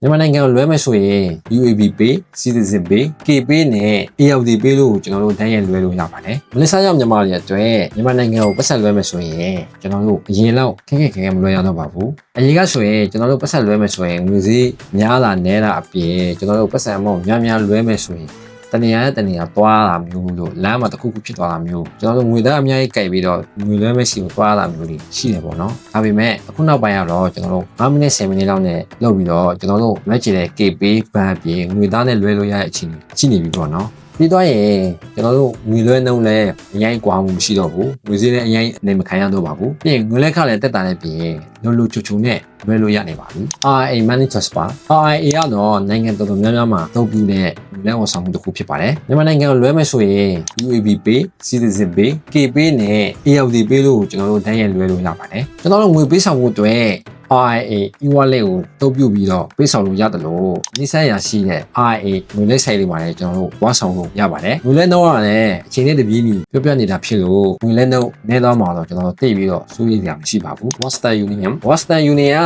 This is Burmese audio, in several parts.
မြန်မာနိုင်ငံကိုလွှဲမယ်ဆိုရင် UAB Pay, Citizen Pay, K Pay နဲ့ ALD Pay လို့ကျွန်တော်တို့တန်းရက်လွှဲလို့ရပါတယ်။မလေးရှားရောက်မြန်မာတွေအတွက်မြန်မာနိုင်ငံကိုပတ်ဆက်လွှဲမယ်ဆိုရင်ကျွန်တော်တို့အရင်လောက်ခက်ခဲမလွှဲရတော့ပါဘူး။အရင်ကဆိုရင်ကျွန်တော်တို့ပတ်ဆက်လွှဲမယ်ဆိုရင်ငွေစည်းများလာနဲတာအပြင်ကျွန်တော်တို့ပတ်ဆက်အမောက်များလွှဲမယ်ဆိုရင်တနေရာနဲ့တနေရာသွားတာမျိုးလို့လမ်းမှာတစ်ခုခုဖြစ်သွားတာမျိုးကျွန်တော်တို့ငွေသားအများကြီးကြိုက်ပြီးတော့ငွေလွှဲမဲ့စီကိုသွားတာမျိုးတွေရှိတယ်ပေါ့နော်ဒါပေမဲ့အခုနောက်ပိုင်းကတော့ကျွန်တော်တို့9မိနစ်10မိနစ်လောက်နဲ့လုပ်ပြီးတော့ကျွန်တော်တို့လွှဲချင်တဲ့ KPay ဘဏ်အပြင်ငွေသားနဲ့လွှဲလို့ရတဲ့အခြေအနေရှိနေပြီပေါ့နော်ပြီးတော့ရင်ကျွန်တော်တို့ငွေလွှဲနှုန်းလည်းအရင်ကွာမှုမရှိတော့ဘူးငွေစည်းလည်းအရင်အနေမခံရတော့ပါဘူးပြီးရင်ငွေလဲခလည်းတက်တာလည်းပြင်လို့ချူနဲ့လွှဲလို့ရနေပါပြီ RIA Money Transfer RIA ကတော့နိုင်ငံတော်တော်များများမှာသုံးပြီးတဲ့ငွေလဲဝန်ဆောင်မှုတစ်ခုဖြစ်ပါတယ်မြန်မာနိုင်ငံကိုလွှဲမယ်ဆိုရင် UAB Pay, Citizen Pay, K Pay နဲ့ ALD Pay လို့ကျွန်တော်တို့တန်းရက်လွှဲလို့ရပါတယ်ကျွန်တော်တို့ငွေပေးဆောင်မှုအတွက် RIA e-wallet ကိုတုံ့ပြုပြီးတော့ပေးဆောင်လို့ရတယ်လို့နှိစက်ရရှိတဲ့ RIA ငွေလဲဆိုင်လေးပါတယ်ကျွန်တော်တို့ဝါဆောင်လို့ရပါတယ်ငွေလဲနှုန်းကလည်းအချိန်နဲ့တပြေးညီပြနေတာဖြစ်လို့ငွေလဲနှုန်းနဲသွားမှာတော့ကျွန်တော်တို့သိပြီးတော့စိုးရိမ်စရာမရှိပါဘူး Western Union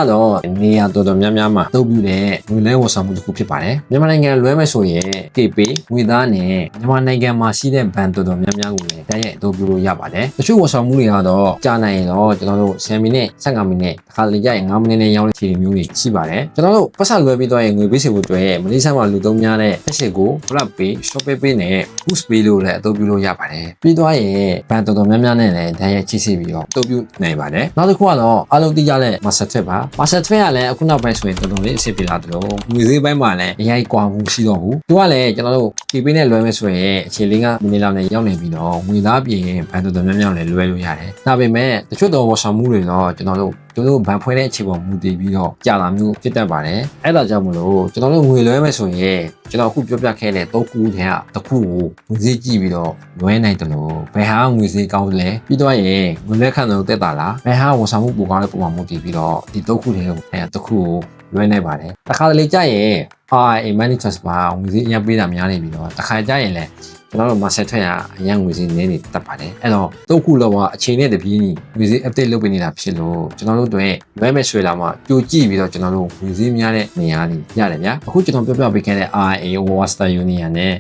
ကတော့နေရာတော်တော်များများမှာတုံ့ပြုတဲ့ငွေလဲဝန်ဆောင်မှုတစ်ခုဖြစ်ပါတယ်မြန်မာနိုင်ငံလွှဲမယ်ဆိုရင် KPay ငွေသားနဲ့မြန်မာနိုင်ငံမှာရှိတဲ့ဘဏ်တော်တော်များများကိုလည်းတန်းရဲ့အသုံးပြုလို့ရပါတယ်တချို့ဝန်ဆောင်မှုတွေကတော့ကြာနိုင်ရင်တော့ကျွန်တော်တို့10မိနစ်15မိနစ်တစ်ခါလေကြာရင်9မိနစ်နဲ့ရောင်းတဲ့ခြေမျိုးတွေရှိပါတယ်ကျွန်တော်တို့ပတ်စလွှဲပြီးတော့ရင်ငွေပေးစီဖို့အတွက်မလေးရှားမှာလူသုံးများတဲ့တက်ရှိကို Grab Pay, Shopee Pay နဲ့ Boost Pay လို့လည်းအသုံးပြုလို့ရပါတယ်ပြီးတော့ရင်ဘဏ်တော်တော်များများနဲ့လည်းတန်းရဲ့ချိတ်ဆက်ပြီးတော့အသုံးပြုနိုင်ပါတယ်နောက်တစ်ခုကတော့အားလုံးသိကြတဲ့ Mastertrip ပါ Mastertrip ကလည်းအခုနောက်ပိုင်းဆိုရင်တော်တော်လေးအဆင်ပြေလာတယ်လို့ငွေစည်းပိုင်းမှာလည်းအရင်ကွာမှုရှိတော့ဘူးသူကလည်းကျွန်တော်တို့ KPay နဲ့လွှဲမယ်ဆိုရင်အခြေလေးကမိနစ်လောက်နဲ့ရောက်နေပြီးတော့ငွေသားပြင်ဘဏ်တော်တော်များများလည်းလွှဲလို့ရတယ်ဒါပေမဲ့တချို့တော်ဝန်ဆောင်မှုတွေတော့ကျွန်တော်တို့ဘဏ်ဖွင့်တဲ့အခြေပေါ်မူတည်ပြီးတော့ကြာလာမျိုးဖြစ်တတ်ပါတယ်အဲ့ဒါကြောင့်မလို့ကျွန်တော်တို့ငွေလွှဲမယ်ဆိုရင်ကျွန်တော်အခုပြောပြခဲ့တဲ့3ခုထဲကတစ်ခုကိုငွေစည်းကြည့်ပြီးတော့လွှဲနိုင်တယ်လို့ဘယ်ဟာငွေစည်းကောင်းလဲပြီးတော့ရင်ငွေလက်ခံတော့တက်တာလားဘယ်ဟာဝန်ဆောင်မှုပိုကောင်းတဲ့ပုံမှန်မူတည်ပြီးတော့ဒီ3ခုထဲကိုတစ်ခုကိုလွှဲနိုင်ပါတယ်တစ်ခါတလေကြာရင် RIA Money Transfer ငွေစည်းအရင်ပေးတာများနေပြီးတော့တစ်ခါကြာရင်လည်းကျွန်တော်တို့မှာဆက်ထွက်ရအရင်ငွေစည်းနည်းနေတက်ပါတယ်အဲ့တော့သုံးခုလောက်ကအချိန်နဲ့တပြေးညီငွေစည်း update လုပ်ပေးနေတာဖြစ်လို့ကျွန်တော်တို့တွေလွှဲမဲ့ဆွဲလာမှကြိုကြည့်ပြီးတော့ကျွန်တော်တို့ငွေစည်းများတဲ့နေရာတွေရတယ်ဗျာအခုကျွန်တော်ပြောပေးခဲ့တဲ့ RIA Western Union နဲ့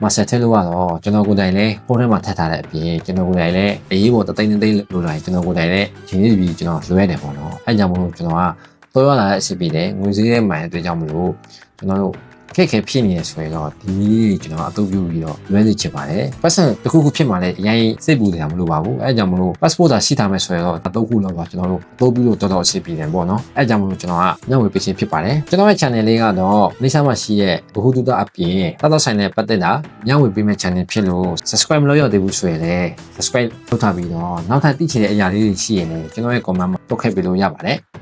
မဆက်ထက်လို့ကတော့ကျွန်တော်ကိုယ်တိုင်လည်းဖုန်းထဲမှာထပ်ထားတဲ့အပြင်ကျွန်တော်ကိုယ်တိုင်လည်းအရေးပေါ်တသိန်းလို့လာကျွန်တော်ကိုယ်တိုင်လည်းချိန်နေပြီးကျွန်တော်လွှဲတယ်ပေါ့နော်အဲ့ကြောင့်မလို့ကျွန်တော်ကတော်ရလာတဲ့အစီအပြေတယ်ငွေစည်းရဲ့မှန်အတွက်ကြောင့်မလို့ကျွန်တော်တို့ခက်ခဲဖြစ်နေရဆိုရင်တော့ဒီကျွန်တော်အသုံးပြုပြီးတော့လွှဲနေချင်ပါတယ်ပတ်စံတစ်ခုခုဖြစ်မှလည်းအရင်စိတ်ပူတယ်မလို့ပါဘူးအဲကြောင့်မလို့ passport သာရှိထားမယ်ဆိုရင်တော့3ခုလောက်ပါကျွန်တော်တို့အသုံးပြုလို့တော်တော်အဆင်ပြေတယ်ပေါ့နော်အဲကြောင့်မလို့ကျွန်တော်ကညဝေပေးခြင်းဖြစ်ပါတယ်ကျွန်တော်ရဲ့ channel လေးကတော့နေစာမှာရှိတဲ့ဘ ഹു တုတအပြင်တော်ဆိုင်နဲ့ပတ်သက်တာညဝေပေးမဲ့ channel ဖြစ်လို့ subscribe မလုပ်ရသေးဘူးဆိုရင်လည်း subscribe လုပ်ထားပြီးတော့နောက်ထပ်သိချင်တဲ့အရာလေးတွေရှိရင်လည်းကျွန်တော်ရဲ့ comment မှာတုတ်ခဲ့ပေးလို့ရပါတယ်